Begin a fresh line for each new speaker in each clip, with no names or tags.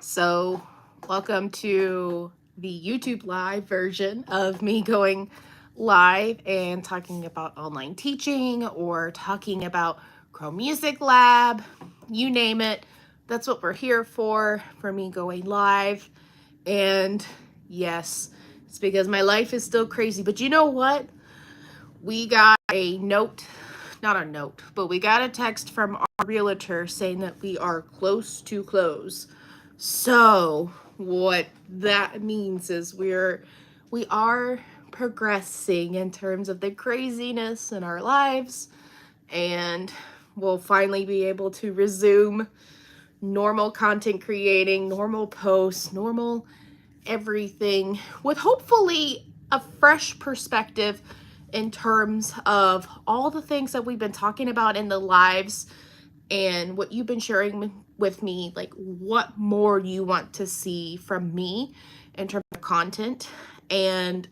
So, welcome to the YouTube live version of me going live and talking about online teaching or talking about Chrome Music Lab, you name it. That's what we're here for me going live. And yes, it's because my life is still crazy. But you know what? We got a note, not a note, but we got a text from our realtor saying that we are close to close. So what that means is we are progressing in terms of the craziness in our lives, and we'll finally be able to resume normal content creating, normal posts, normal everything, with hopefully a fresh perspective in terms of all the things that we've been talking about in the lives and what you've been sharing with me, like what more you want to see from me in terms of content, and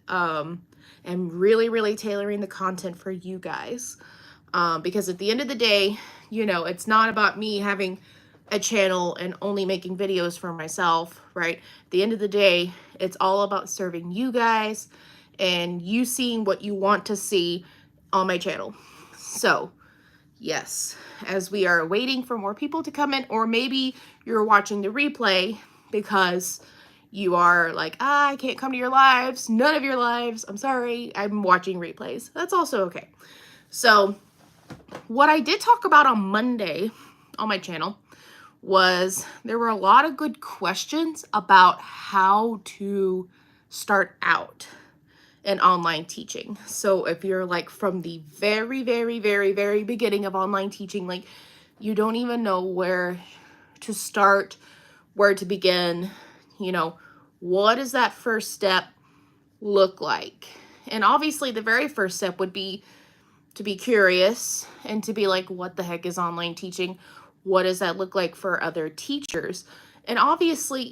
really tailoring the content for you guys, because at the end of the day, it's not about me having a channel and only making videos for myself, right? At the end of the day, it's all about serving you guys and you seeing what you want to see on my channel. So yes, as we are waiting for more people to come in, or maybe you're watching the replay because you are like, I can't come to your lives, none of your lives, I'm sorry, I'm watching replays. That's also okay. So what I did talk about on Monday on my channel was there were a lot of good questions about how to start out in online teaching. So if you're like from the very beginning of online teaching, like you don't even know where to start, where to begin, what does that first step look like? And obviously the very first step would be to be curious and to be like, what the heck is online teaching? What does that look like for other teachers? And obviously,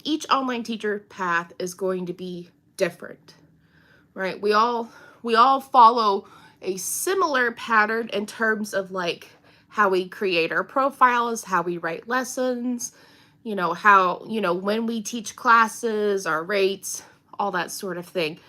each online teacher path is going to be different, right? We all follow a similar pattern in terms of like how we create our profiles, how we write lessons, how, when we teach classes, our rates, all that sort of thing.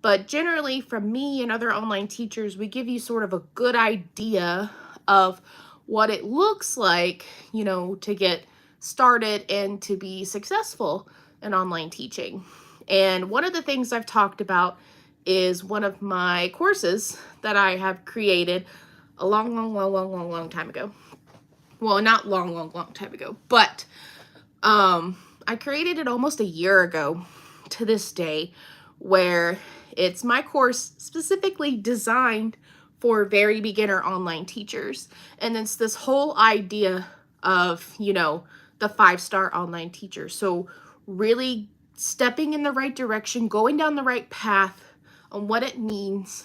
But generally, from me and other online teachers, we give you sort of a good idea of what it looks like, to get started and to be successful in online teaching. And one of the things I've talked about is one of my courses that I have created a long time ago. Well, not long time ago, but I created it almost a year ago to this day, where it's my course specifically designed for very beginner online teachers. And it's this whole idea of, the 5-star online teacher. So really stepping in the right direction, going down the right path on what it means,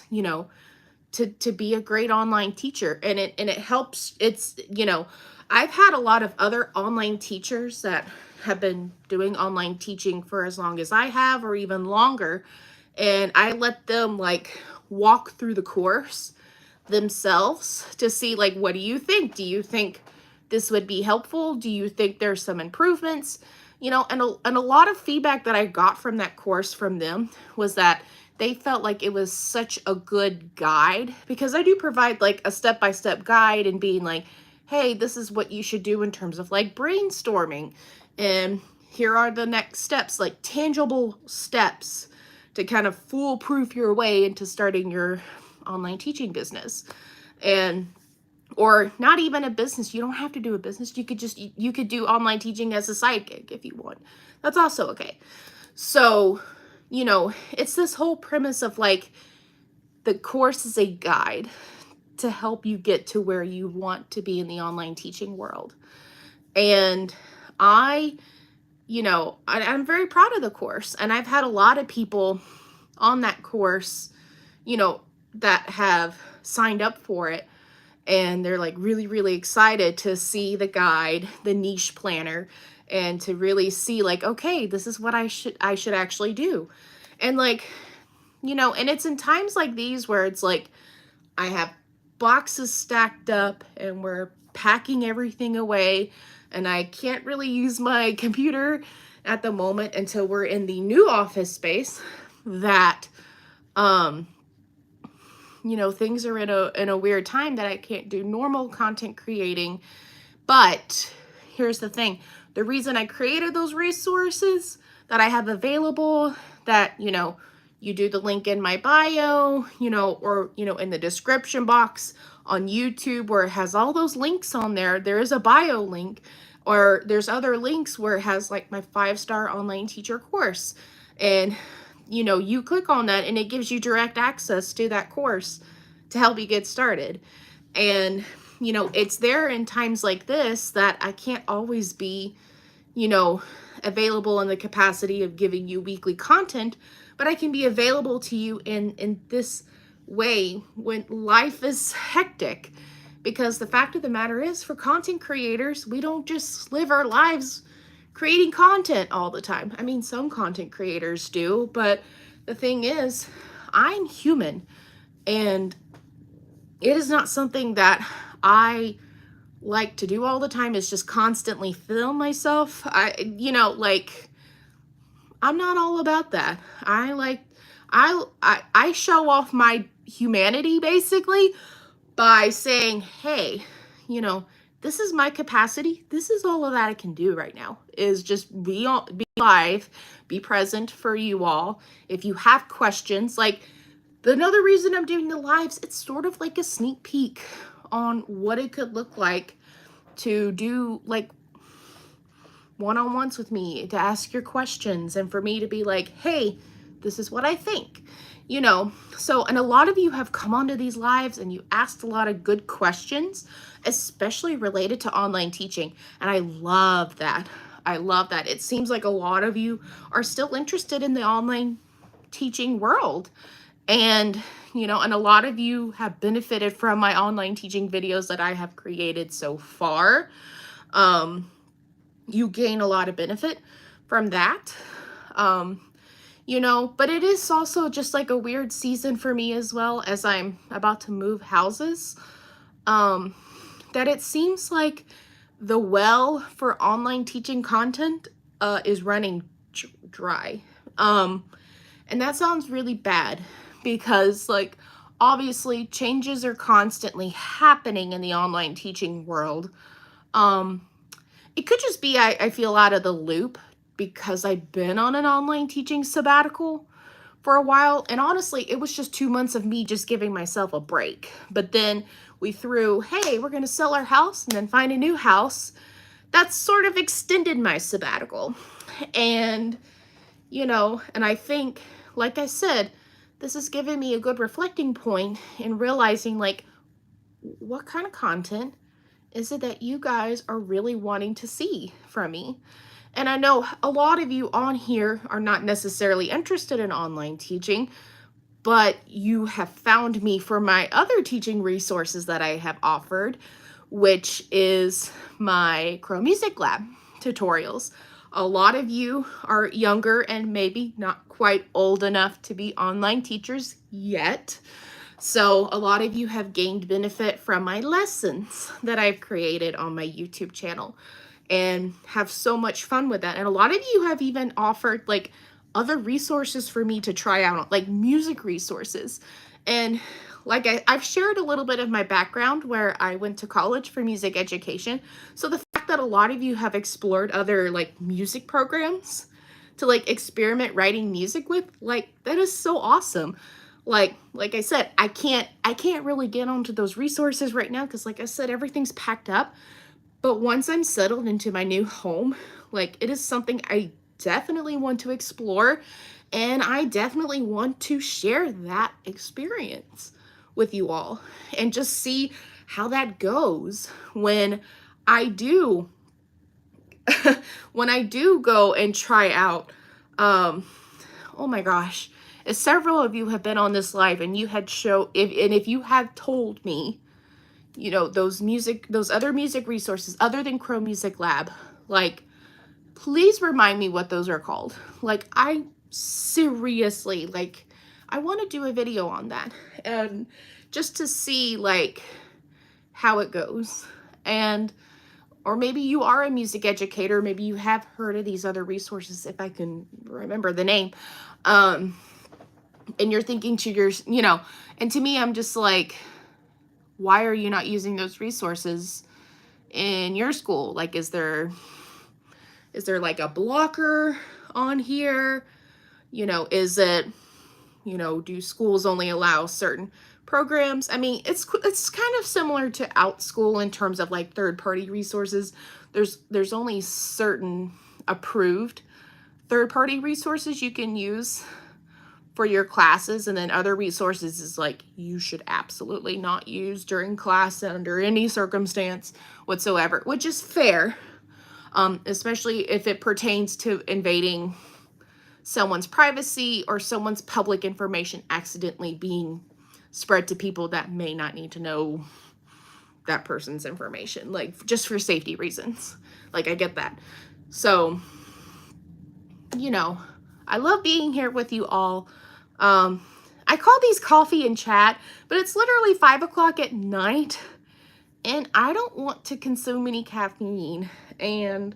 to be a great online teacher. And it helps. It's, I've had a lot of other online teachers that have been doing online teaching for as long as I have, or even longer. And I let them like walk through the course themselves to see, like, what do you think? Do you think this would be helpful? Do you think there's some improvements? And a lot of feedback that I got from that course from them was that they felt like it was such a good guide, because I do provide like a step-by-step guide and being like, hey, this is what you should do in terms of like brainstorming. And here are the next steps, like tangible steps to kind of foolproof your way into starting your online teaching business. Or not even a business. You don't have to do a business. You could do online teaching as a side gig if you want. That's also okay. So, it's this whole premise of like, the course is a guide to help you get to where you want to be in the online teaching world. And I'm very proud of the course. And I've had a lot of people on that course, that have signed up for it. And they're like really excited to see the guide, the niche planner, and to really see like, okay, this is what I should actually do. And like, and it's in times like these where it's like, I have boxes stacked up and we're packing everything away and I can't really use my computer at the moment until we're in the new office space, that you know, things are in a weird time that I can't do normal content creating. But here's the thing. The reason I created those resources that I have available, that, you know, you do the link in my bio, you know, or, you know, in the description box on YouTube where it has all those links on there. There is a bio link, or there's other links where it has like my 5-star online teacher course. And, you know, you click on that and it gives you direct access to that course to help you get started. And, you know, it's there in times like this that I can't always be, you know, available in the capacity of giving you weekly content, but I can be available to you in this way when life is hectic. Because the fact of the matter is, for content creators, we don't just live our lives creating content all the time. I mean, some content creators do, but the thing is, I'm human, and it is not something that I like to do all the time, is just constantly film myself. You know, like, I'm not all about that. I show off my humanity basically by saying, hey, you know, this is my capacity. This is all of that I can do right now, is just be live, be present for you all. If you have questions, like, another reason I'm doing the lives, it's sort of like a sneak peek on what it could look like to do like one-on-ones with me, to ask your questions, and for me to be like, hey, this is what I think, you know. So, and a lot of you have come onto these lives and you asked a lot of good questions, especially related to online teaching. And I love that. I love that. It seems like a lot of you are still interested in the online teaching world. And, you know, and a lot of you have benefited from my online teaching videos that I have created so far. You gain a lot of benefit from that. You know, but it is also just like a weird season for me as well, as I'm about to move houses, that it seems like the well for online teaching content is running dry. And that sounds really bad, because, like, obviously changes are constantly happening in the online teaching world. It could just be I feel out of the loop because I've been on an online teaching sabbatical for a while. And honestly, it was just 2 months of me just giving myself a break. But then we threw, hey, we're going to sell our house and then find a new house. That sort of extended my sabbatical. And, you know, and I think, like I said, this has given me a good reflecting point in realizing, like, what kind of content is it that you guys are really wanting to see from me? And I know a lot of you on here are not necessarily interested in online teaching, but you have found me for my other teaching resources that I have offered, which is my Crow Music Lab tutorials. A lot of you are younger and maybe not quite old enough to be online teachers yet. So a lot of you have gained benefit from my lessons that I've created on my YouTube channel and have so much fun with that. And a lot of you have even offered like other resources for me to try out, like music resources. And like I've shared a little bit of my background where I went to college for music education. So the fact that a lot of you have explored other like music programs to like experiment writing music with, like, that is so awesome. Like I said, I can't really get onto those resources right now because, like I said, everything's packed up. But once I'm settled into my new home, like, it is something I definitely want to explore, and I definitely want to share that experience with you all and just see how that goes when I do go and try out. Oh my gosh, as several of you have been on this live and you had if you had told me, you know, those other music resources other than Crow Music Lab, like, please remind me what those are called. Like, I seriously, like, I want to do a video on that and just to see like how it goes. And or maybe you are a music educator. Maybe you have heard of these other resources, if I can remember the name. And you're thinking to your, and to me, I'm just like, why are you not using those resources in your school? Like, is there like a blocker on here? Is it, do schools only allow certain programs? I mean, it's kind of similar to ALLSCHOOL in terms of like third-party resources. There's only certain approved third-party resources you can use for your classes, and then other resources is like you should absolutely not use during class under any circumstance whatsoever, which is fair, especially if it pertains to invading someone's privacy or someone's public information accidentally being spread to people that may not need to know that person's information, like just for safety reasons. Like, I get that. So, I love being here with you all. I call these coffee and chat, but it's literally 5 o'clock at night, and I don't want to consume any caffeine. And,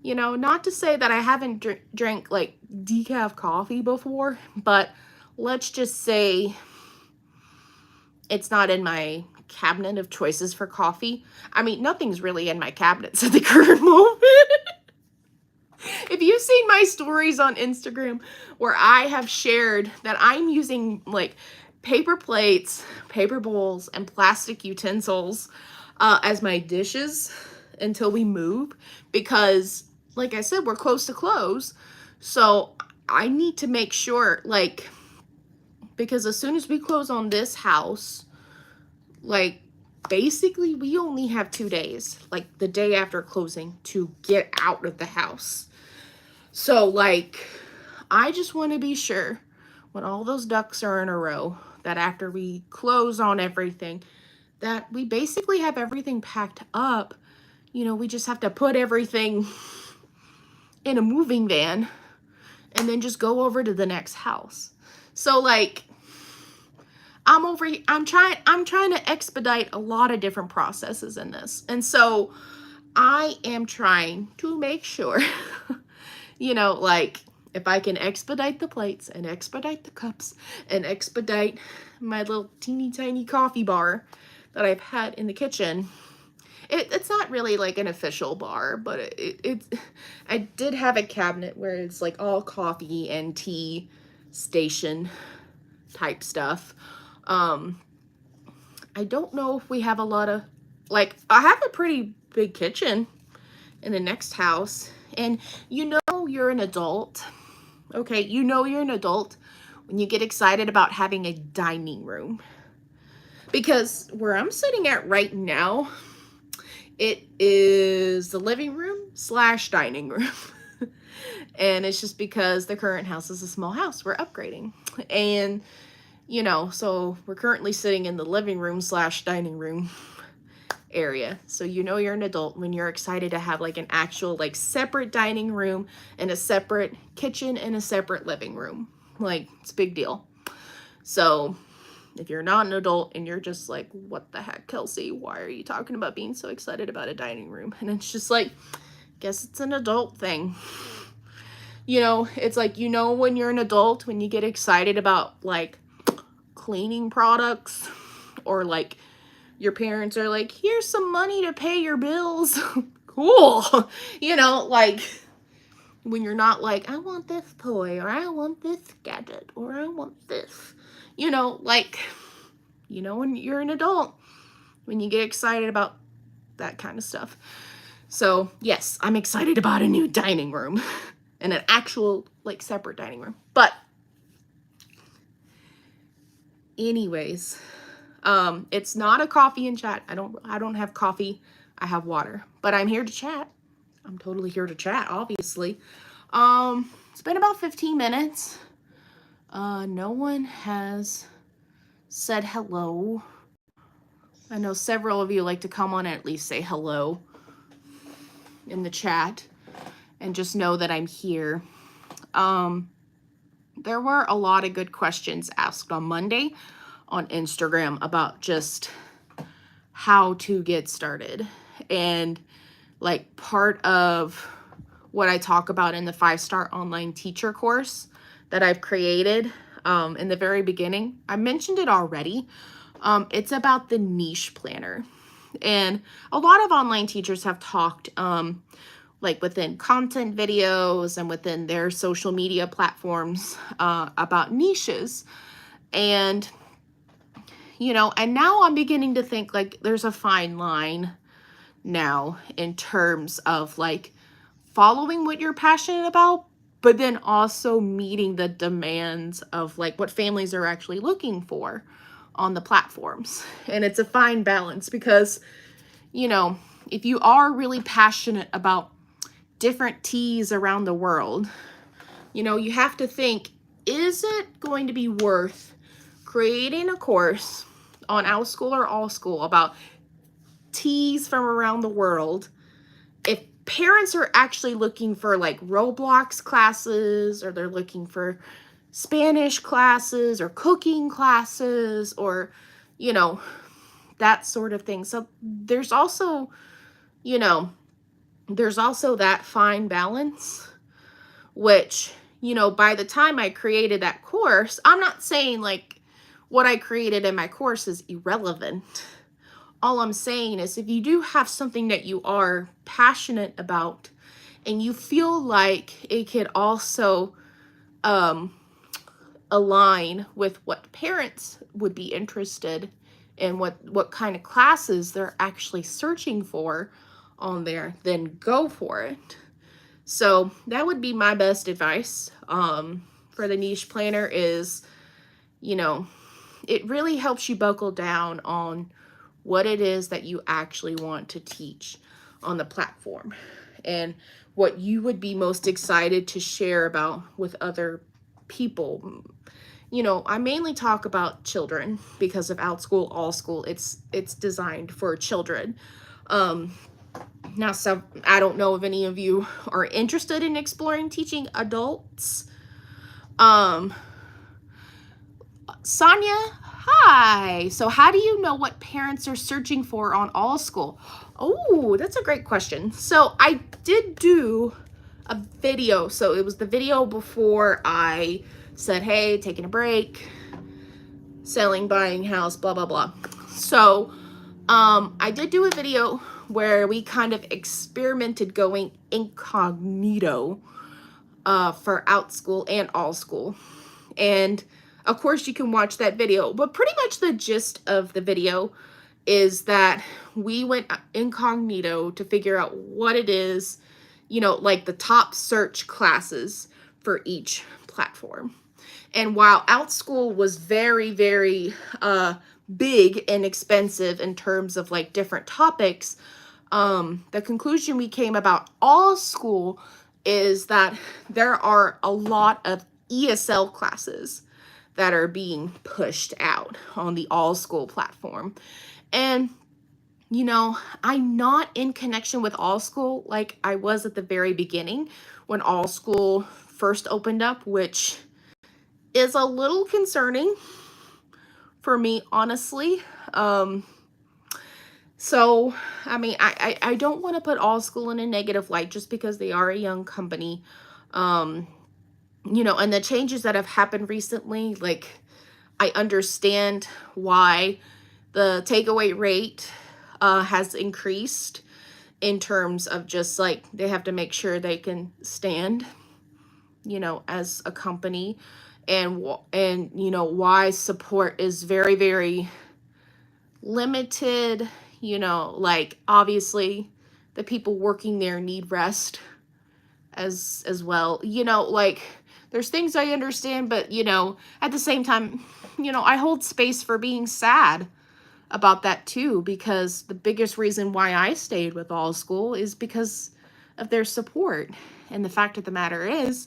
not to say that I haven't drank like decaf coffee before, but let's just say it's not in my cabinet of choices for coffee. I mean, nothing's really in my cabinets at the current moment. If you've seen my stories on Instagram where I have shared that I'm using like paper plates, paper bowls, and plastic utensils as my dishes until we move, because like I said, we're close to close. So I need to make sure, like, because as soon as we close on this house, like, basically we only have 2 days, like the day after closing, to get out of the house. So, like, I just want to be sure when all those ducks are in a row that after we close on everything, that we basically have everything packed up. We just have to put everything in a moving van and then just go over to the next house. So, like, I'm trying to expedite a lot of different processes in this. And so I am trying to make sure like, if I can expedite the plates and expedite the cups and expedite my little teeny tiny coffee bar that I've had in the kitchen. It's not really like an official bar, but I did have a cabinet where it's like all coffee and tea station type stuff. I don't know if we have a lot of, like, I have a pretty big kitchen in the next house, and you're an adult. Okay, you're an adult when you get excited about having a dining room. Because where I'm sitting at right now, it is the living room / dining room. And it's just because the current house is a small house. We're upgrading. And, so we're currently sitting in the living room / dining room area. So you're an adult when you're excited to have like an actual like separate dining room and a separate kitchen and a separate living room. Like, it's a big deal. So if you're not an adult and you're just like, what the heck, Kelsey, why are you talking about being so excited about a dining room? And it's just like, guess it's an adult thing. It's like, when you're an adult, when you get excited about like cleaning products, or like your parents are like, here's some money to pay your bills. Cool. Like, when you're not like, I want this toy, or I want this gadget, or I want this. Like, when you're an adult, when you get excited about that kind of stuff. So, yes, I'm excited about a new dining room and an actual, like, separate dining room. But anyways, it's not a coffee and chat. I don't have coffee. I have water. But I'm here to chat. I'm totally here to chat, obviously. It's been about 15 minutes. No one has said hello. I know several of you like to come on and at least say hello in the chat and just know that I'm here. There were a lot of good questions asked on Monday on Instagram about just how to get started. And like part of what I talk about in the 5-star online teacher course that I've created in the very beginning. I mentioned it already. It's about the niche planner. And a lot of online teachers have talked like within content videos and within their social media platforms about niches. And, and now I'm beginning to think like there's a fine line now in terms of like following what you're passionate about, but then also meeting the demands of like what families are actually looking for on the platforms. And it's a fine balance because, if you are really passionate about different teas around the world, you have to think, is it going to be worth creating a course on ALLSCHOOL or ALLSCHOOL about teas from around the world if parents are actually looking for like Roblox classes, or they're looking for Spanish classes or cooking classes, or, that sort of thing. So there's also, that fine balance, which, by the time I created that course, I'm not saying like what I created in my course is irrelevant. All I'm saying is if you do have something that you are passionate about and you feel like it could also align with what parents would be interested in, what kind of classes they're actually searching for on there, then go for it. So that would be my best advice for the niche planner is, it really helps you buckle down on what it is that you actually want to teach on the platform and what you would be most excited to share about with other people. I mainly talk about children because of ALLSCHOOL, ALLSCHOOL. It's designed for children. Now, so I don't know if any of you are interested in exploring teaching adults. Sonia, hi. So how do you know what parents are searching for on ALLSCHOOL? Oh, that's a great question. So I did do a video. So it was the video before I said, hey, taking a break, selling, buying house, blah, blah, blah. So I did do a video where we kind of experimented going incognito for ALLSCHOOL and ALLSCHOOL. And of course you can watch that video, but pretty much the gist of the video is that we went incognito to figure out what it is, like the top search classes for each platform. And while ALLSCHOOL was very, very big and expensive in terms of like different topics, the conclusion we came about ALLSCHOOL is that there are a lot of ESL classes that are being pushed out on the ALLSCHOOL platform. And, I'm not in connection with ALLSCHOOL like I was at the very beginning when ALLSCHOOL first opened up, which is a little concerning for me, honestly. So, I mean, I don't want to put ALLSCHOOL in a negative light just because they are a young company. And the changes that have happened recently, like, I understand why the takeaway rate has increased in terms of just like they have to make sure they can stand, as a company, and why support is very, very limited. Like obviously the people working there need rest as well. Like there's things I understand, but at the same time, I hold space for being sad about that too, because the biggest reason why I stayed with ALLSCHOOL is because of their support. And the fact of the matter is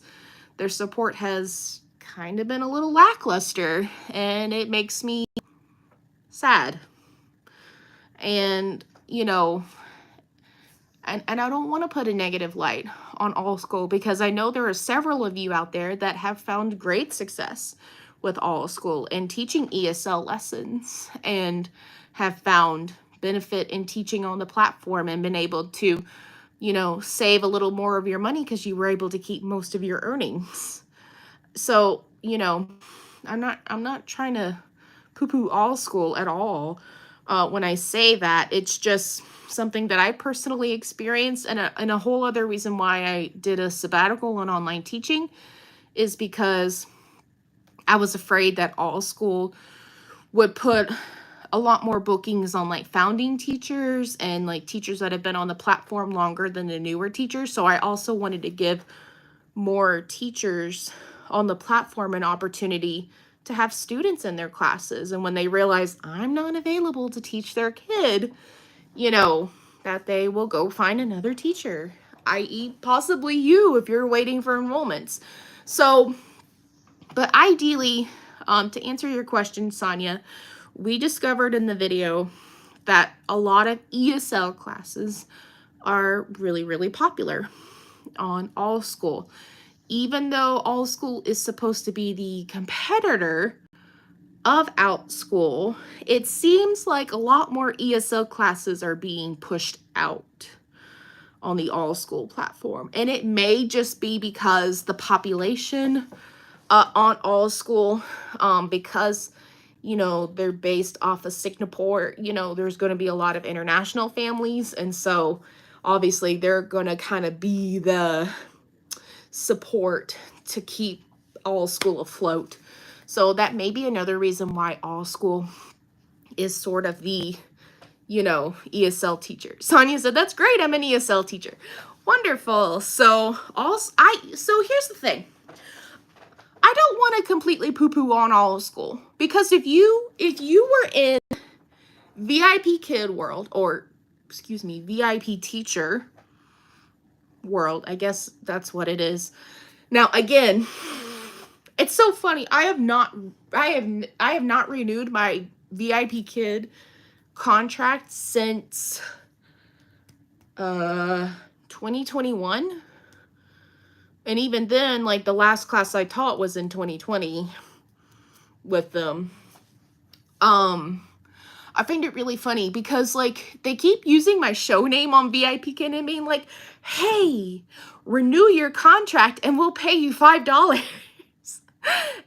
their support has kind of been a little lackluster, and it makes me sad. And, and I don't want to put a negative light on ALLSCHOOL because I know there are several of you out there that have found great success with ALLSCHOOL and teaching ESL lessons and have found benefit in teaching on the platform and been able to save a little more of your money because you were able to keep most of your earnings. So, I'm not trying to poo-poo ALLSCHOOL at all. When I say that, it's just something that I personally experienced, and a whole other reason why I did a sabbatical on online teaching is because I was afraid that ALLSCHOOL would put a lot more bookings on like founding teachers and like teachers that have been on the platform longer than the newer teachers. So I also wanted to give more teachers on the platform an opportunity to have students in their classes. And when they realize I'm not available to teach their kid, that they will go find another teacher, i.e. possibly you if you're waiting for enrollments. So, but ideally, to answer your question, Sonia, we discovered in the video that a lot of ESL classes are really, really popular on ALLSCHOOL. Even though ALLSCHOOL is supposed to be the competitor of ALLSCHOOL, it seems like a lot more ESL classes are being pushed out on the ALLSCHOOL platform. And it may just be because the population on ALLSCHOOL, because they're based off of Singapore, there's going to be a lot of international families, and so obviously they're going to kind of be the support to keep ALLSCHOOL afloat. So that may be another reason why ALLSCHOOL is sort of the ESL teacher. Sonia said, that's great, I'm an ESL teacher. Wonderful. So here's the thing. I don't want to completely poo-poo on ALLSCHOOL, because if you were in VIP kid world, or excuse me, VIP teacher world, I guess that's what it is. Now again, it's so funny. I have not renewed my VIP kid contract since 2021. And even then, like the last class I taught was in 2020 with them. I find it really funny because like they keep using my show name on VIP Kid and being like, hey, renew your contract and we'll pay you $5.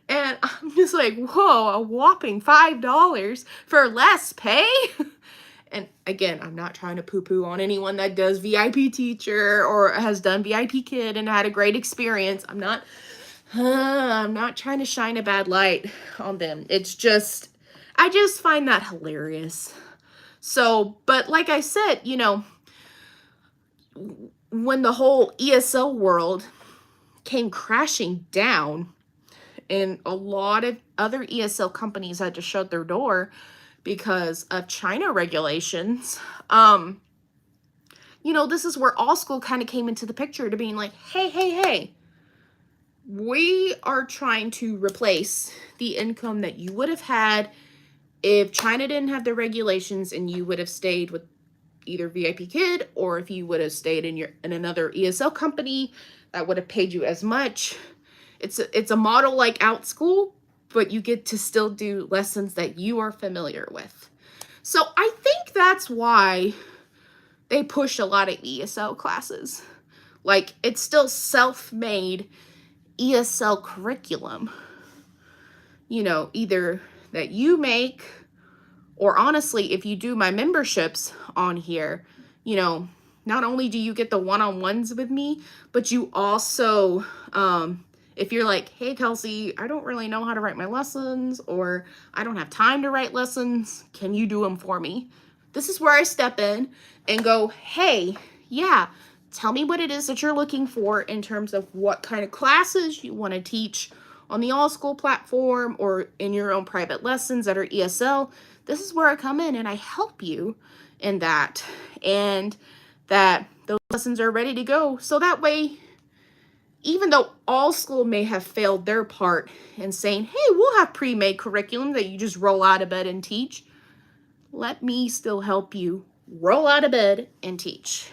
And I'm just like, whoa, a whopping $5 for less pay? And again, I'm not trying to poo-poo on anyone that does VIP teacher or has done VIP kid and had a great experience. I'm not trying to shine a bad light on them. It's just, I just find that hilarious. So, but like I said, when the whole ESL world came crashing down and a lot of other ESL companies had to shut their door because of China regulations, this is where ALLSCHOOL kind of came into the picture to being like, hey, we are trying to replace the income that you would have had if China didn't have the regulations and you would have stayed with either VIP Kid, or if you would have stayed in another ESL company that would have paid you as much. It's a model like ALLSCHOOL, but you get to still do lessons that you are familiar with. So I think that's why they push a lot of ESL classes. Like, it's still self-made ESL curriculum, either that you make, or honestly, if you do my memberships on here, not only do you get the one-on-ones with me, but you also, if you're like, hey, Kelsey, I don't really know how to write my lessons, or I don't have time to write lessons, can you do them for me? This is where I step in and go, hey, yeah, tell me what it is that you're looking for in terms of what kind of classes you want to teach on the ALLSCHOOL platform or in your own private lessons that are ESL. This is where I come in and I help you in that, and that those lessons are ready to go. So that way, even though ALLSCHOOL may have failed their part in saying, hey, we'll have pre-made curriculum that you just roll out of bed and teach, let me still help you roll out of bed and teach.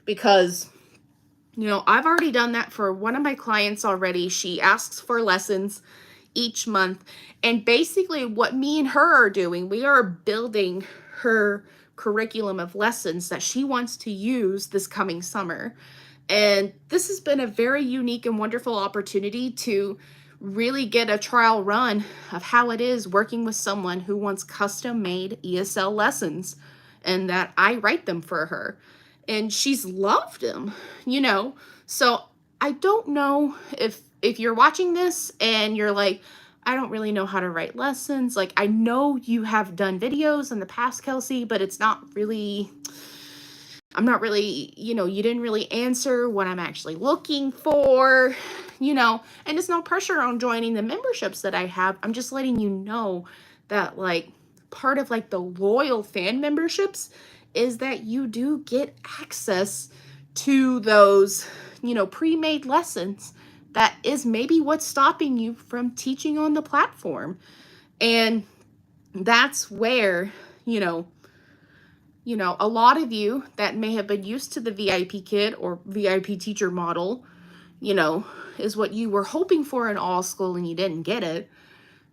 Because, I've already done that for one of my clients already. She asks for lessons each month. And basically what me and her are doing, we are building her curriculum of lessons that she wants to use this coming summer. And this has been a very unique and wonderful opportunity to really get a trial run of how it is working with someone who wants custom made ESL lessons and that I write them for her. And she's loved them, you know. So I don't know if you're watching this and you're like, I don't really know how to write lessons. Like, I know you have done videos in the past, Kelsey, but it's not really, I'm not really, you know, you didn't really answer what I'm actually looking for, you know, and there's no pressure on joining the memberships that I have. I'm just letting you know that, like, part of like the loyal fan memberships is that you do get access to those, you know, pre-made lessons. That is maybe what's stopping you from teaching on the platform. And that's where, you know, a lot of you that may have been used to the VIP kid or VIP teacher model, you know, is what you were hoping for in ALLSCHOOL and you didn't get it,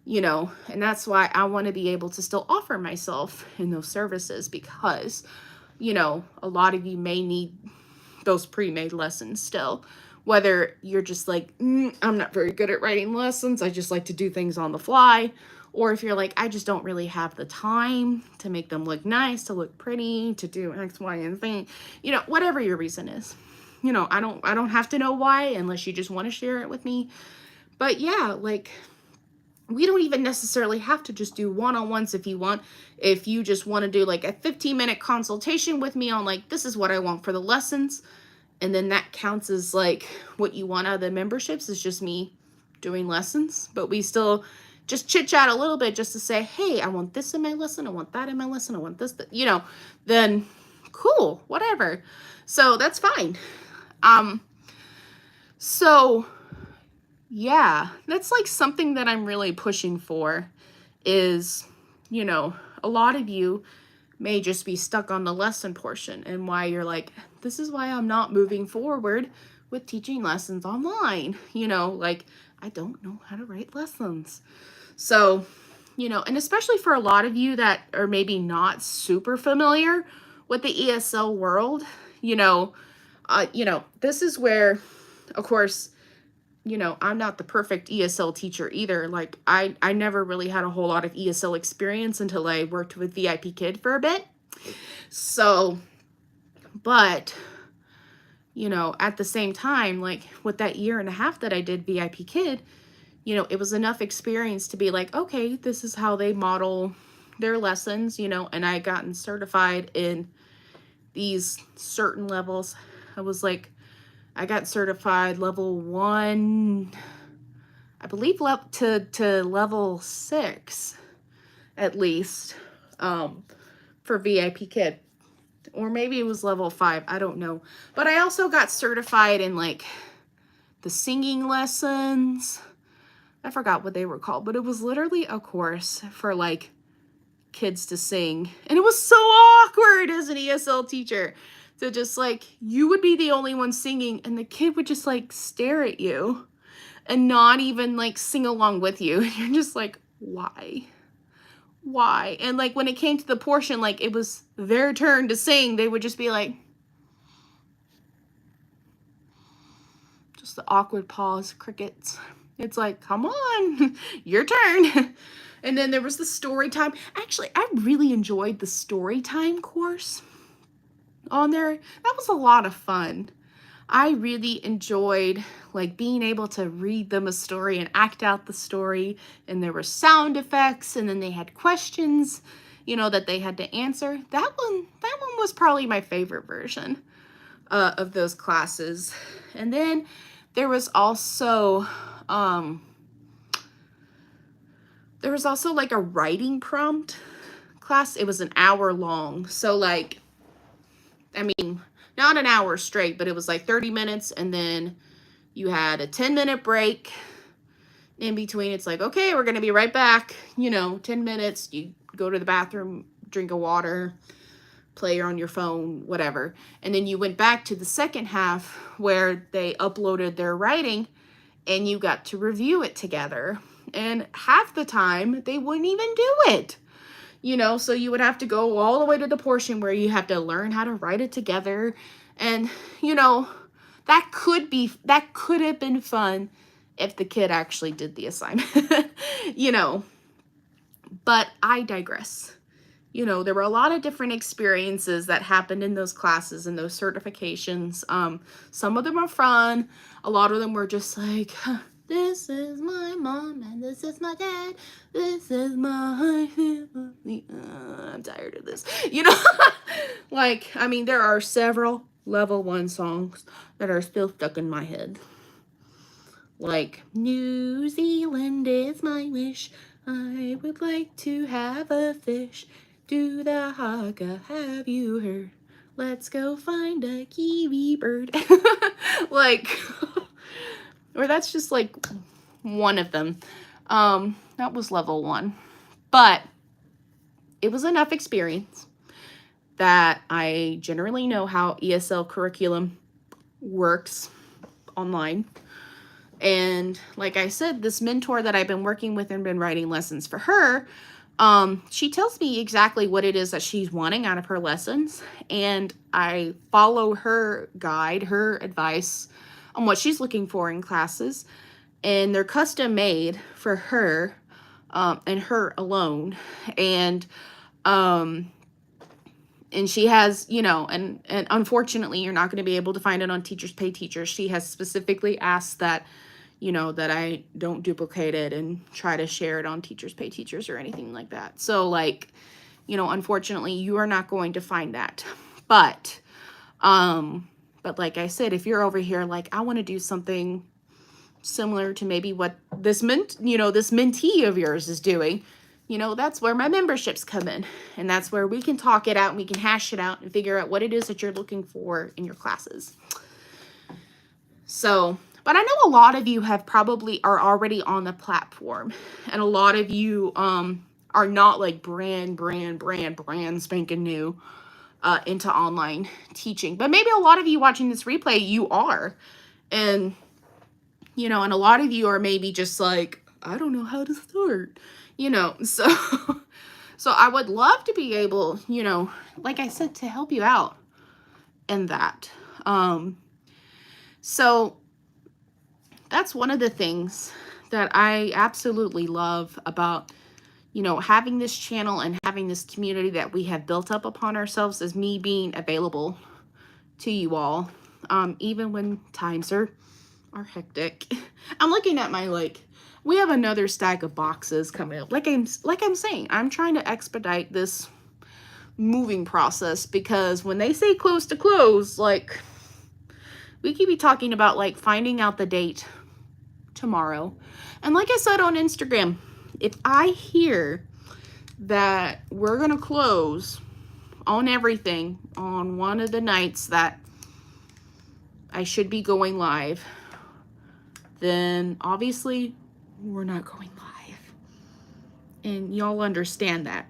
you know, and that's why I want to be able to still offer myself in those services because, you know, a lot of you may need those pre-made lessons still. Whether you're just like, I'm not very good at writing lessons, I just like to do things on the fly. Or if you're like, I just don't really have the time to make them look nice, to look pretty, to do X, Y, and Z. You know, whatever your reason is. You know, I don't have to know why unless you just want to share it with me. But yeah, like, we don't even necessarily have to just do one-on-ones if you want. If you just want to do like a 15-minute consultation with me on like, this is what I want for the lessons. And then that counts as like what you want out of the memberships is just me doing lessons. But we still just chit chat a little bit just to say, hey, I want this in my lesson. I want that in my lesson. I want this, you know, then cool, whatever. So that's fine. So yeah, that's like something that I'm really pushing for is, you know, a lot of you may just be stuck on the lesson portion and why you're like, this is why I'm not moving forward with teaching lessons online. You know, like, I don't know how to write lessons. So, you know, and especially for a lot of you that are maybe not super familiar with the ESL world, you know, this is where, of course, you know, I'm not the perfect ESL teacher either. Like, I never really had a whole lot of ESL experience until I worked with VIP Kid for a bit. So, but, you know, at the same time, like, with that year and a half that I did VIP Kid, you know, it was enough experience to be like, okay, this is how they model their lessons, you know, and I gotten certified in these certain levels. I got certified level 1, I believe, to level 6 at least, for VIP Kid. Or maybe it was level 5, I don't know. But I also got certified in like the singing lessons. I forgot what they were called, but it was literally a course for like kids to sing. And it was so awkward as an ESL teacher. So just like, you would be the only one singing and the kid would just like stare at you and not even like sing along with you. And you're just like, why? Why? And like when it came to the portion, like it was their turn to sing, they would just be like, just the awkward pause, crickets. It's like, come on, your turn. And then there was the story time. Actually, I really enjoyed the story time course on there. That was a lot of fun. I really enjoyed like being able to read them a story and act out the story, and there were sound effects, and then they had questions, you know, that they had to answer. That one was probably my favorite version of those classes. And then there was also like a writing prompt class. It was an hour long. So like, I mean, not an hour straight, but it was like 30 minutes. And then you had a 10-minute break in between. It's like, okay, we're going to be right back. You know, 10 minutes, you go to the bathroom, drink a water, play on your phone, whatever. And then you went back to the second half where they uploaded their writing and you got to review it together. And half the time they wouldn't even do it. you know, so you would have to go all the way to the portion where you have to learn how to write it together. And, you know, that could have been fun if the kid actually did the assignment, you know, but I digress. You know, there were a lot of different experiences that happened in those classes and those certifications. Some of them are fun. A lot of them were just like, this is my mom and this is my dad. This is my family. I'm tired of this. You know, like, I mean, there are several level 1 songs that are still stuck in my head. Like, New Zealand is my wish. I would like to have a fish. Do the haka, have you heard? Let's go find a kiwi bird. Like, or that's just like one of them. That was level 1. But it was enough experience that I generally know how ESL curriculum works online. And like I said, this mentor that I've been working with and been writing lessons for her, she tells me exactly what it is that she's wanting out of her lessons. And I follow her guide, her advice on what she's looking for in classes. And they're custom made for her, and her alone. And she has, you know, and unfortunately, you're not going to be able to find it on Teachers Pay Teachers. She has specifically asked that, you know, that I don't duplicate it and try to share it on Teachers Pay Teachers or anything like that. So, like, you know, unfortunately, you are not going to find that. But like I said, if you're over here, like, I want to do something similar to maybe what this mentee of yours is doing, you know, that's where my memberships come in. And that's where we can talk it out and we can hash it out and figure out what it is that you're looking for in your classes. So, but I know a lot of you are already on the platform, and a lot of you are not like brand spanking new into online teaching. But maybe a lot of you watching this replay, you are. And, you know, and a lot of you are maybe just like, I don't know how to start, you know. So, so I would love to be able, you know, like I said, to help you out in that. So that's one of the things that I absolutely love about, you know, having this channel and having this community that we have built up upon ourselves, is me being available to you all, even when times are hectic. I'm looking at my, like, we have another stack of boxes coming up. Like I'm saying, I'm trying to expedite this moving process, because when they say close to close, like, we could be talking about like finding out the date tomorrow. And like I said on Instagram, if I hear that we're gonna close on everything on one of the nights that I should be going live, then obviously we're not going live. And y'all understand that,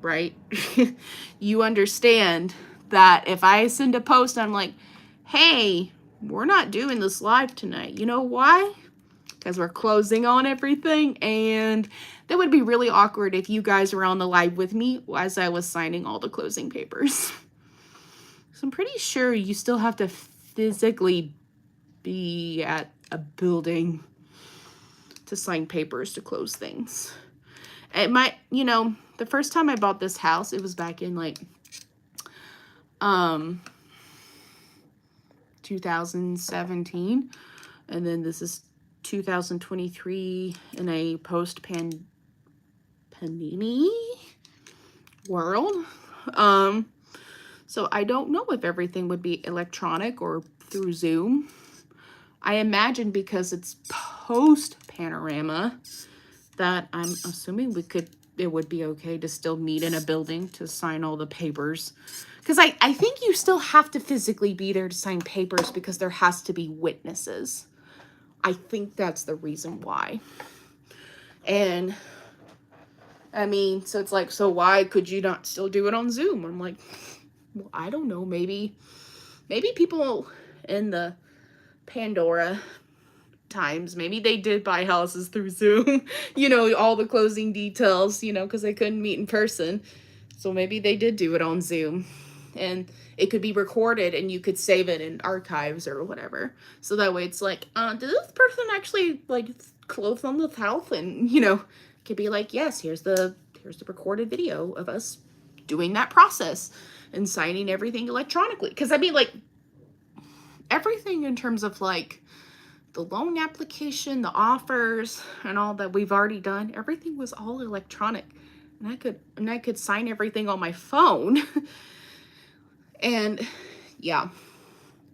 right? You understand that if I send a post, I'm like, hey, we're not doing this live tonight. You know why? Because we're closing on everything, and that would be really awkward if you guys were on the live with me as I was signing all the closing papers. So I'm pretty sure you still have to physically be at a building to sign papers to close things. It might, you know, the first time I bought this house, it was back in like 2017, and then this is 2023 in a post-pandemic world. So I don't know if everything would be electronic or through Zoom. I imagine because it's post-panorama that I'm assuming it would be okay to still meet in a building to sign all the papers. Because I think you still have to physically be there to sign papers, because there has to be witnesses. I think that's the reason why. And I mean, so it's like, so why could you not still do it on Zoom? I'm like, well, I don't know. Maybe people in the Pandora times. Maybe they did buy houses through Zoom, you know, all the closing details, you know, because they couldn't meet in person. So maybe they did do it on Zoom, and it could be recorded and you could save it in archives or whatever. So that way it's like, did this person actually like close on this house? And, you know, it could be like, yes, here's the recorded video of us doing that process and signing everything electronically. Because I mean, like, everything in terms of like the loan application, the offers, and all that we've already done, everything was all electronic. And I could sign everything on my phone. And yeah,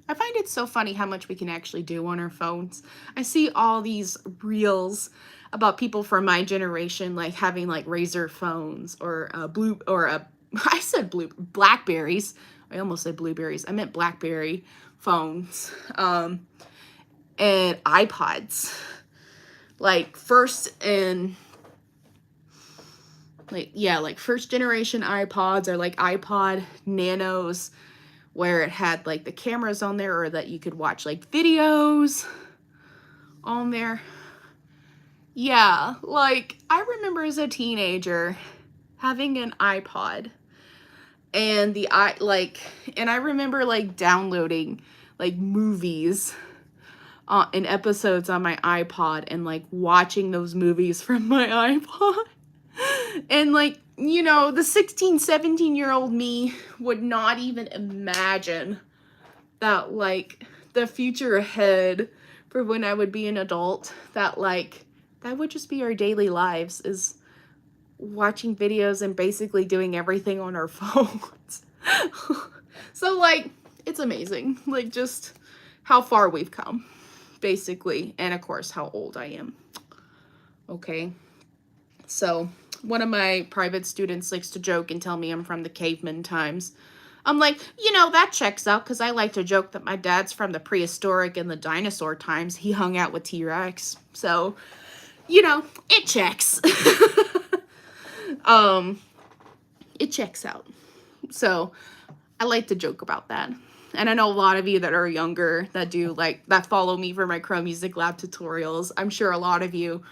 I find it so funny how much we can actually do on our phones. I see all these reels about people from my generation, like having like Razor phones or Blackberries. I almost said blueberries. I meant Blackberry phones, and iPods, like first generation iPods, or like iPod Nanos, where it had like the cameras on there, or that you could watch like videos on there. Yeah, like I remember as a teenager having an iPod, and I remember like downloading like movies and episodes on my iPod, and like watching those movies from my iPod. And like, you know, the 16, 17-year-old me would not even imagine that like the future ahead for when I would be an adult, that like that would just be our daily lives, is watching videos and basically doing everything on our phones. So like, it's amazing, like just how far we've come, basically, and of course how old I am. Okay, so one of my private students likes to joke and tell me I'm from the caveman times. I'm like, you know, that checks out, because I like to joke that my dad's from the prehistoric and the dinosaur times. He hung out with T-Rex. So, you know, it checks. It checks out. So I like to joke about that. And I know a lot of you that are younger that follow me for my Chrome Music Lab tutorials. I'm sure a lot of you,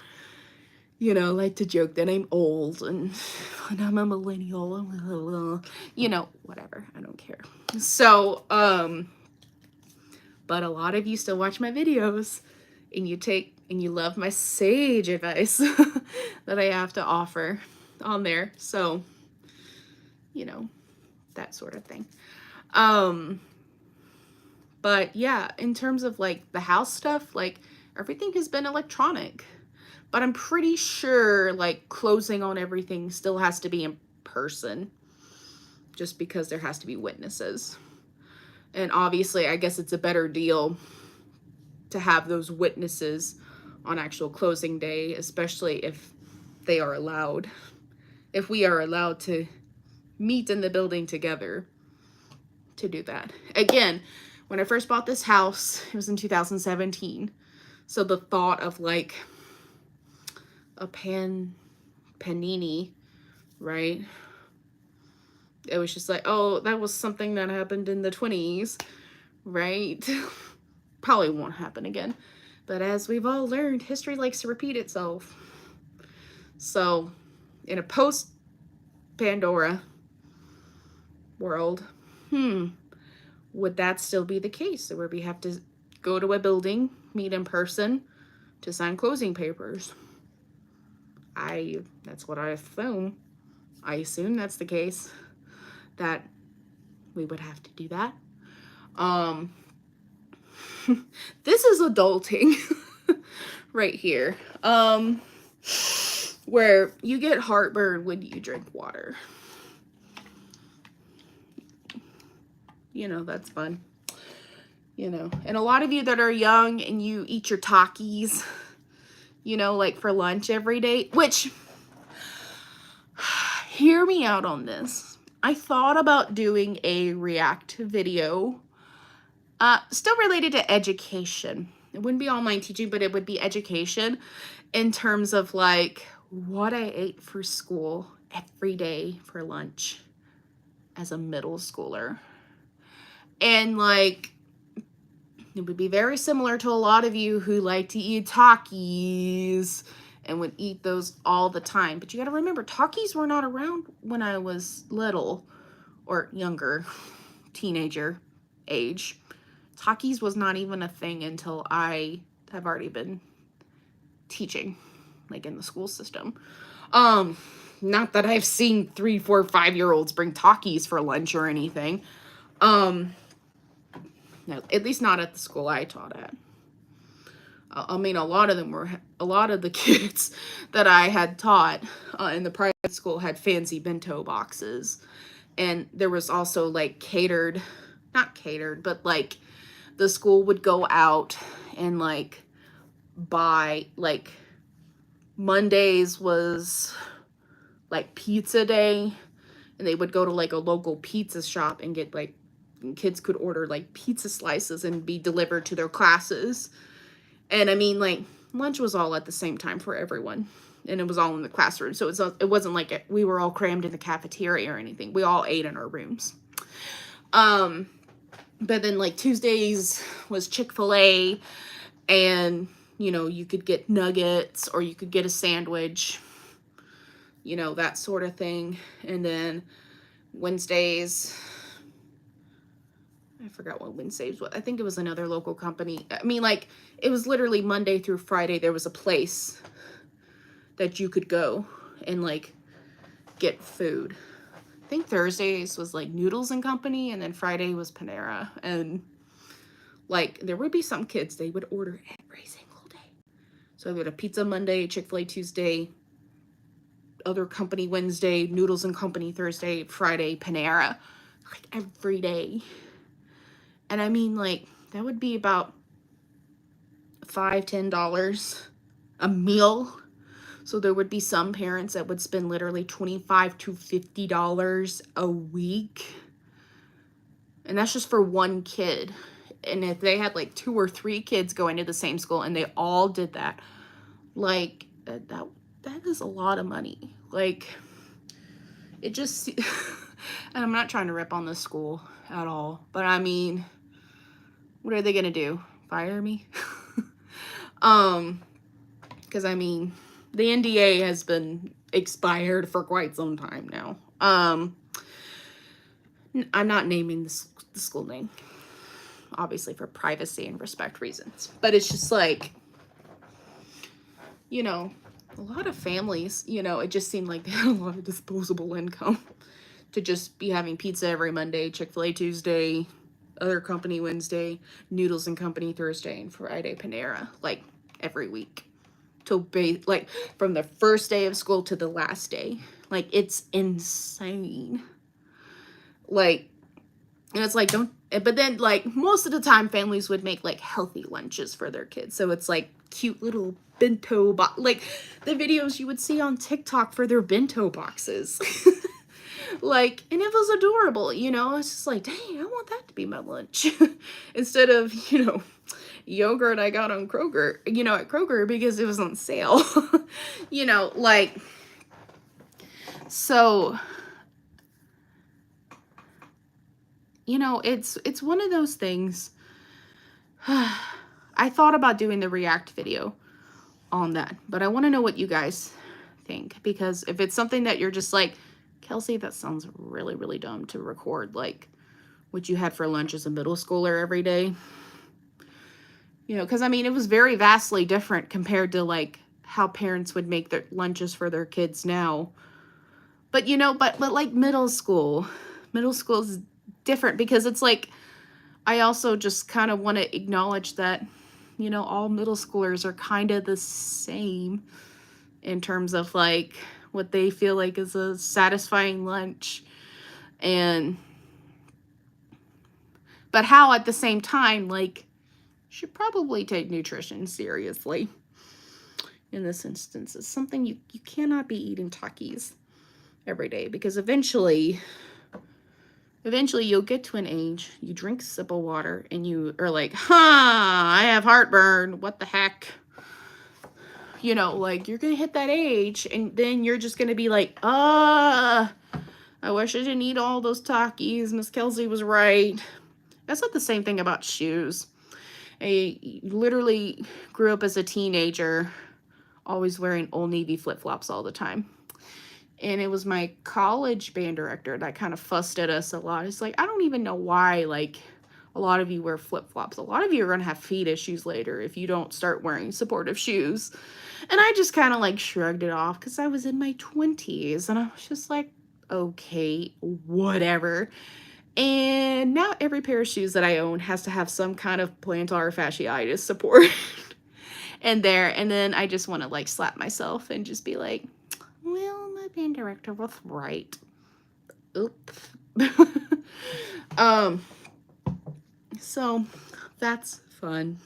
you know, like to joke that I'm old and I'm a millennial, you know, whatever. I don't care. So, but a lot of you still watch my videos, and you love my sage advice that I have to offer on there. So, you know, that sort of thing. But yeah, in terms of like the house stuff, like everything has been electronic. But I'm pretty sure like closing on everything still has to be in person, just because there has to be witnesses. And obviously, I guess it's a better deal to have those witnesses on actual closing day, especially if they are allowed, if we are allowed to meet in the building together to do that. Again, when I first bought this house, it was in 2017. So the thought of like a panini, right? It was just like, oh, that was something that happened in the 20s, right? Probably won't happen again. But as we've all learned, history likes to repeat itself. So in a post-Pandora world, would that still be the case? Where we have to go to a building, meet in person to sign closing papers? That's what I assume. I assume that's the case, that we would have to do that. This is adulting right here. Where you get heartburn when you drink water. You know, that's fun. You know, and a lot of you that are young and you eat your Takis, you know, like for lunch every day, which, hear me out on this. I thought about doing a react video, still related to education. It wouldn't be online teaching, but it would be education in terms of like what I ate for school every day for lunch as a middle schooler. And like, It would be very similar to a lot of you who like to eat Takis and would eat those all the time. But you got to remember, Takis were not around when I was little or younger, teenager age. Takis was not even a thing until I have already been teaching, like in the school system. Not that I've seen 3, 4, 5-year-olds bring Takis for lunch or anything. No, at least not at the school I taught at. I mean, a lot of the kids that I had taught in the private school had fancy bento boxes. And there was also like not catered, but like the school would go out and like buy, like Mondays was like pizza day, and they would go to like a local pizza shop and get like, kids could order like pizza slices and be delivered to their classes. And I mean, like, lunch was all at the same time for everyone, and it was all in the classroom. So it wasn't like we were all crammed in the cafeteria or anything. We all ate in our rooms. But then like Tuesdays was Chick-fil-A, and you know, you could get nuggets or you could get a sandwich, you know, that sort of thing. And then Wednesdays, I forgot what Wednesdays was. I think it was another local company. I mean, like, it was literally Monday through Friday. There was a place that you could go and, like, get food. I think Thursdays was, like, Noodles and Company, and then Friday was Panera. And, like, there would be some kids, they would order every single day. So they would have pizza Monday, Chick-fil-A Tuesday, other company Wednesday, Noodles and Company Thursday, Friday, Panera. Like, every day. And I mean, like, that would be about $5, $10 a meal. So there would be some parents that would spend literally $25 to $50 a week. And that's just for one kid. And if they had like 2 or 3 kids going to the same school and they all did that, like, that is a lot of money. Like, it just, and I'm not trying to rip on this school at all, but I mean, what are they gonna do? Fire me? Because I mean, the NDA has been expired for quite some time now. I'm not naming the school name, obviously for privacy and respect reasons, but it's just like, you know, a lot of families, you know, it just seemed like they had a lot of disposable income to just be having pizza every Monday, Chick-fil-A Tuesday, other company Wednesday, Noodles and Company Thursday, and Friday Panera, like every week. Like from the first day of school to the last day. Like, it's insane. Like, and it's like, but then like most of the time families would make like healthy lunches for their kids. So it's like cute little bento like the videos you would see on TikTok for their bento boxes. Like, and it was adorable, you know. It's just like, dang, I want that to be my lunch. Instead of, you know, yogurt I got on Kroger, you know, at Kroger because it was on sale. You know, like, so, you know, it's one of those things. I thought about doing the react video on that, but I want to know what you guys think, because if it's something that you're just like, Kelsey, that sounds really, really dumb to record, like, what you had for lunch as a middle schooler every day. You know, because, I mean, it was very vastly different compared to, like, how parents would make their lunches for their kids now. But, you know, but like, middle school is different, because it's like, I also just kind of want to acknowledge that, you know, all middle schoolers are kind of the same in terms of, like, what they feel like is a satisfying lunch, but how at the same time, like, should probably take nutrition seriously in this instance. It's something you cannot be eating Takis every day, because eventually you'll get to an age, you drink a sip of water and you are like, I have heartburn, what the heck? You know, like, you're going to hit that age, and then you're just going to be like, I wish I didn't eat all those Takis. Miss Kelsey was right. That's not the same thing about shoes.
I literally grew up as a teenager, always wearing Old Navy flip-flops all the time. And it was my college band director that kind of fussed at us a lot. It's like, I don't even know why, like, a lot of you wear flip-flops. A lot of you are going to have feet issues later if you don't start wearing supportive shoes. And I just kind of, like, shrugged it off because I was in my 20s. And I was just like, okay, whatever. And now every pair of shoes that I own has to have some kind of plantar fasciitis support in there. And then I just want to, like, slap myself and just be like, well, my band director was right. Oops. So that's fun.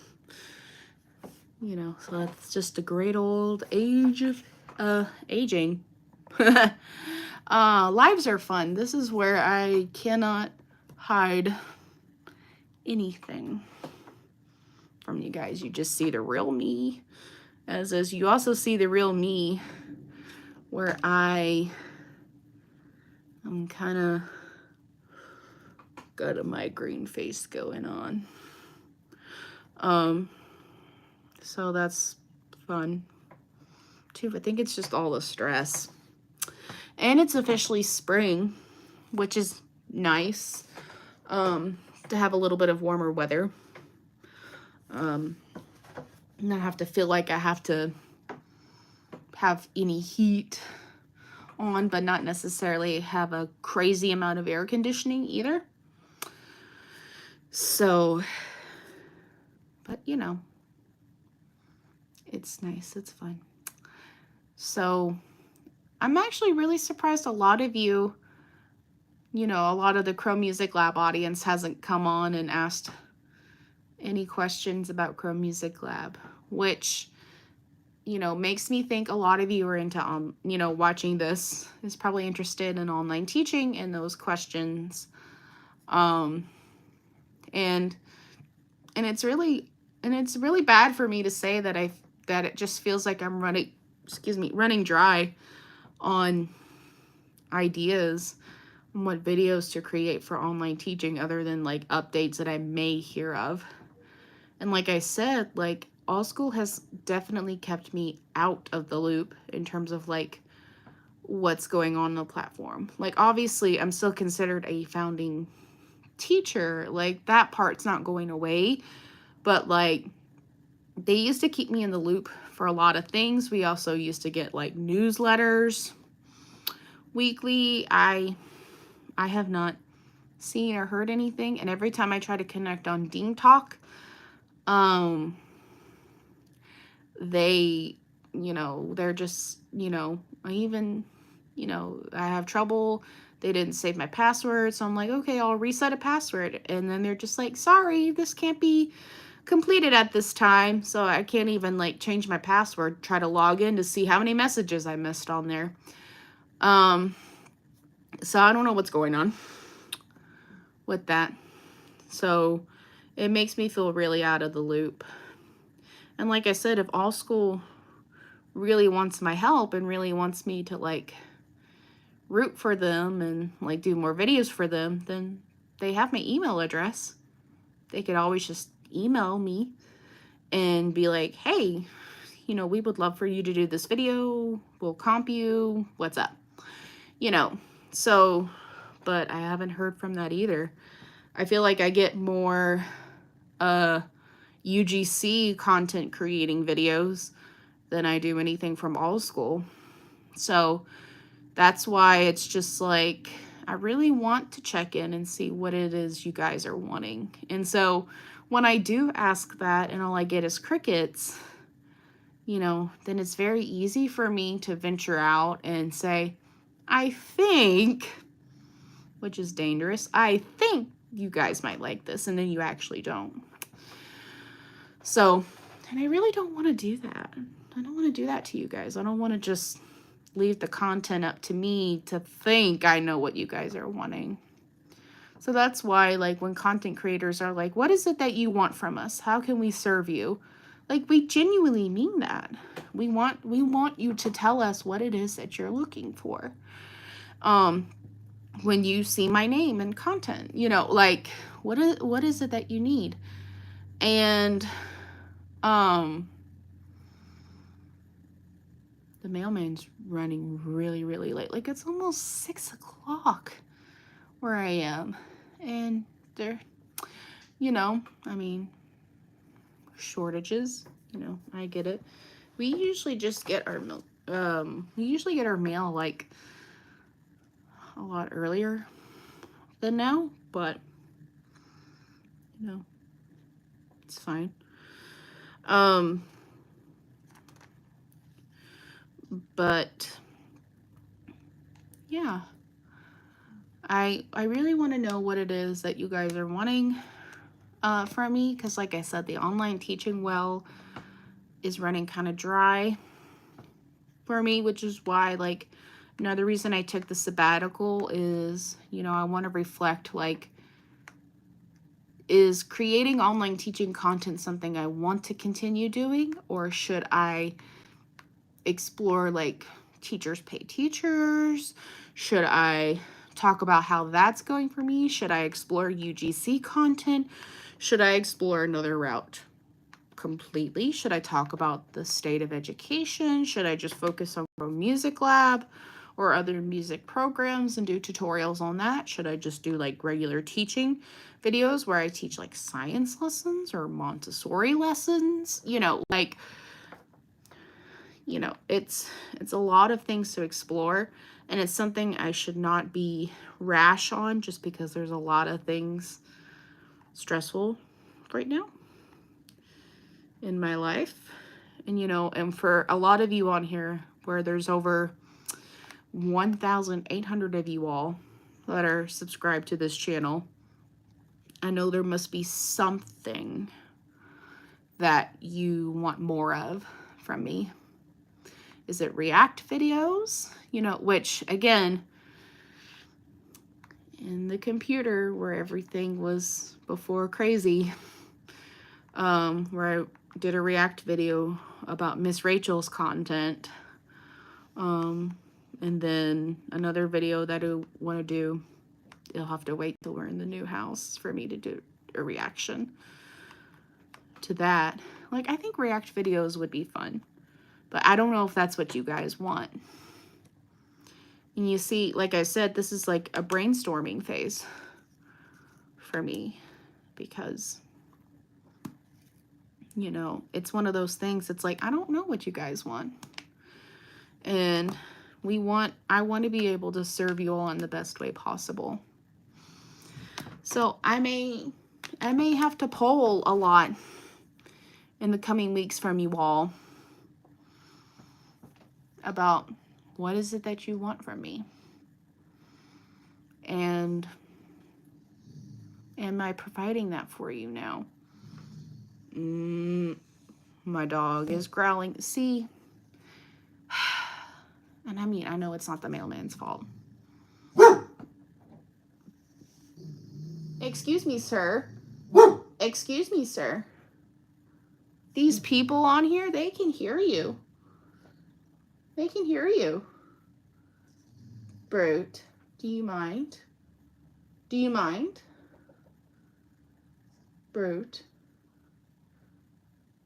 You know, so that's just a great old age of aging. Lives are fun. This is where I cannot hide anything from you guys. You just see the real me. As you also see the real me where I'm kind of got a migraine face going on. So that's fun too. I think it's just all the stress. And it's officially spring, which is nice, to have a little bit of warmer weather. Not have to feel like I have to have any heat on, but not necessarily have a crazy amount of air conditioning either. So, but you know, it's nice, it's fun. So I'm actually really surprised a lot of you, you know, a lot of the Crow Music Lab audience hasn't come on and asked any questions about Crow Music Lab, which, you know, makes me think a lot of you are into, you know, watching this is probably interested in online teaching and those questions. And it's really bad for me to say that it just feels like I'm running dry on ideas on what videos to create for online teaching other than like updates that I may hear of. And like I said, like ALLSCHOOL has definitely kept me out of the loop in terms of like what's going on the platform. Like obviously I'm still considered a founding teacher, like that part's not going away, but like they used to keep me in the loop for a lot of things. We also used to get like newsletters weekly. I have not seen or heard anything, and every time I try to connect on Dean Talk, they, you know, they're just, you know, I have trouble. They didn't save my password, so I'm like, okay, I'll reset a password, and then they're just like, sorry, this can't be completed at this time. So I can't even like change my password, try to log in to see how many messages I missed on there. So I don't know what's going on with that. So it makes me feel really out of the loop. And like I said, if ALLSCHOOL really wants my help and really wants me to like root for them and like do more videos for them, then they have my email address. They could always just email me and be like, hey, you know, we would love for you to do this video. We'll comp you. What's up? You know, so, but I haven't heard from that either. I feel like I get more UGC content creating videos than I do anything from ALLSCHOOL. So that's why it's just like, I really want to check in and see what it is you guys are wanting. And so when I do ask that and all I get is crickets, you know, then it's very easy for me to venture out and say, I think, which is dangerous, I think you guys might like this, and then you actually don't. So, and I really don't want to do that. I don't want to do that to you guys. I don't want to just leave the content up to me to think I know what you guys are wanting. So that's why, like, when content creators are like, what is it that you want from us? How can we serve you? Like, we genuinely mean that. We want you to tell us what it is that you're looking for. When you see my name and content, you know, like, what is it that you need? And the mailman's running really, really late. Like, it's almost 6 o'clock where I am. And there, I mean, shortages, I get it. We usually just get our mail like a lot earlier than now, but it's fine. But yeah, I really want to know what it is that you guys are wanting from me, because like I said, the online teaching well is running kind of dry for me, which is why, like, another reason I took the sabbatical is, I want to reflect, like, is creating online teaching content something I want to continue doing, or should I explore, like, teachers pay teachers? Should I talk about how that's going for me? Should I explore UGC content? Should I explore another route completely? Should I talk about the state of education? Should I just focus on music lab or other music programs and do tutorials on that? Should I just do like regular teaching videos where I teach like science lessons or Montessori lessons? It's a lot of things to explore, and it's something I should not be rash on just because there's a lot of things stressful right now in my life. And and for a lot of you on here, where there's over 1,800 of you all that are subscribed to this channel, I know there must be something that you want more of from me. Is it react videos? Which, again, in the computer where everything was before crazy, where I did a react video about Miss Rachel's content, and then another video that I want to do, you'll have to wait till we're in the new house for me to do a reaction to that. Like, I think react videos would be fun, but I don't know if that's what you guys want. And you see, like I said, this is like a brainstorming phase for me, because it's one of those things. It's like, I don't know what you guys want. And I want to be able to serve you all in the best way possible. So I may have to poll a lot in the coming weeks from you all about what is it that you want from me. And am I providing that for you now? My dog is growling. See? And I mean, I know it's not the mailman's fault. Excuse me, sir. Excuse me, sir. These people on here, they can hear you. They can hear you. Brute. Do you mind? Do you mind? Brute.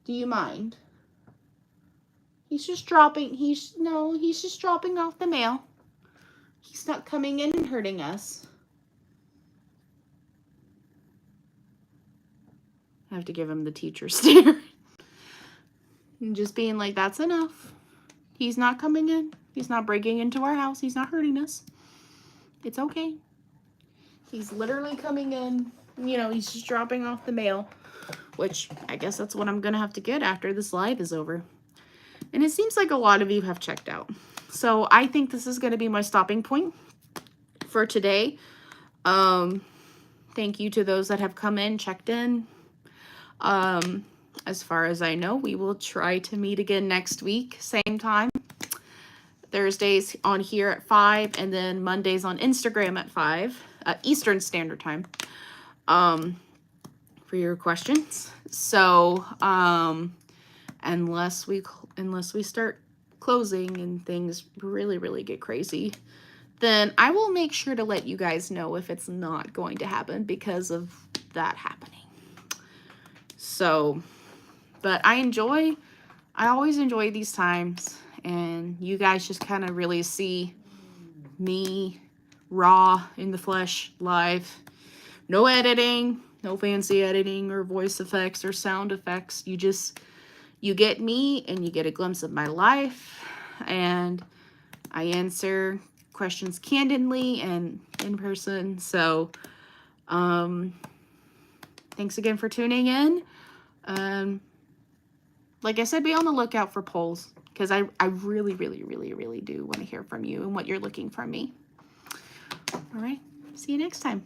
Do you mind? He's just dropping off the mail. He's not coming in and hurting us. I have to give him the teacher stare. And just being like, that's enough. He's not coming in. He's not breaking into our house. He's not hurting us. It's okay. He's literally coming in. He's just dropping off the mail, which I guess that's what I'm going to have to get after this live is over. And it seems like a lot of you have checked out. So I think this is going to be my stopping point for today. Thank you to those that have come in, checked in. As far as I know, we will try to meet again next week, same time. Thursdays on here at 5, and then Mondays on Instagram at 5, Eastern Standard Time, for your questions. So, unless we start closing and things really, really get crazy, then I will make sure to let you guys know if it's not going to happen because of that happening. So, but I always enjoy these times, and you guys just kind of really see me raw in the flesh live. No editing, no fancy editing or voice effects or sound effects. You get me and you get a glimpse of my life, and I answer questions candidly and in person. So, thanks again for tuning in. Like I said, be on the lookout for polls, because I really, really, really, really do want to hear from you and what you're looking from me. All right. See you next time.